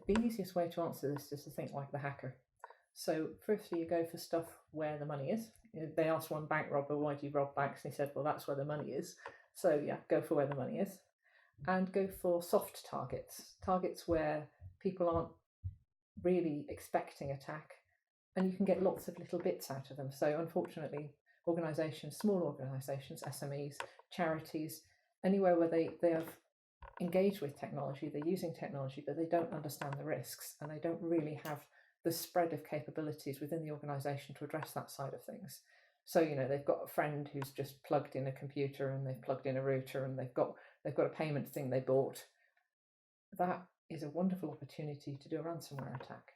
the easiest way to answer this is to think like the hacker. So firstly, you go for stuff where the money is. They asked one bank robber, why do you rob banks? And he said, well, that's where the money is. So yeah, go for where the money is. And go for soft targets where people aren't really expecting attack, and you can get lots of little bits out of them. So unfortunately, organisations, small organisations, SMEs, charities, anywhere where they have engaged with technology, they're using technology, but they don't understand the risks, and they don't really have the spread of capabilities within the organisation to address that side of things. So, you know, they've got a friend who's just plugged in a computer and they've plugged in a router and they've got a payment thing they bought. That is a wonderful opportunity to do a ransomware attack.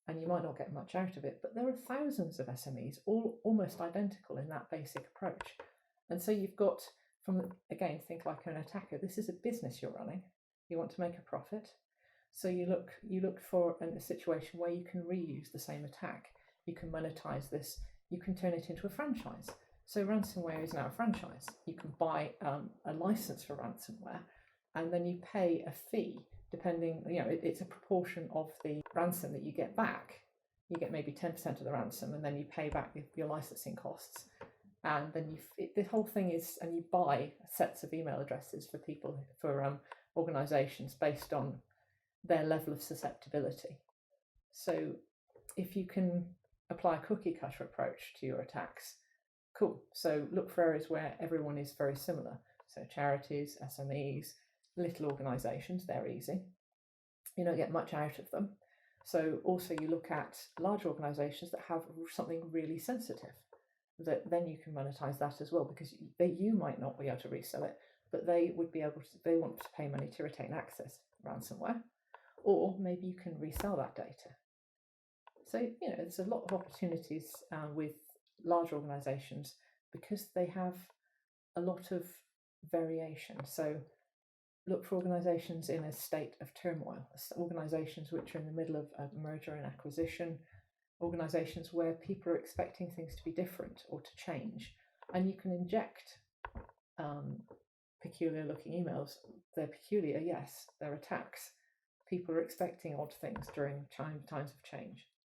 And you might not get much out of it, but there are thousands of SMEs, all almost identical in that basic approach. And so you've got, again, think like an attacker. This is a business you're running. You want to make a profit. So you look for a situation where you can reuse the same attack. You can monetize this. You can turn it into a franchise. So ransomware is now a franchise. You can buy a license for ransomware, and then you pay a fee depending, you know, it's a proportion of the ransom that you get back. You get maybe 10% of the ransom, and then you pay back your licensing costs. And then the whole thing is, and you buy sets of email addresses for people, for organizations based on their level of susceptibility. So if you can apply a cookie cutter approach to your attacks, cool. So look for areas where everyone is very similar. So charities, SMEs, little organisations, they're easy. You don't get much out of them. So also you look at large organisations that have something really sensitive, that then you can monetize that as well, because you might not be able to resell it, but they would be able to, they want to pay money to retain access ransomware, or maybe you can resell that data. So, you know, there's a lot of opportunities with large organisations because they have a lot of variation. So look for organisations in a state of turmoil, organisations which are in the middle of a merger and acquisition, organisations where people are expecting things to be different or to change. And you can inject peculiar looking emails. They're peculiar, yes, they're attacks. People are expecting odd things during times of change.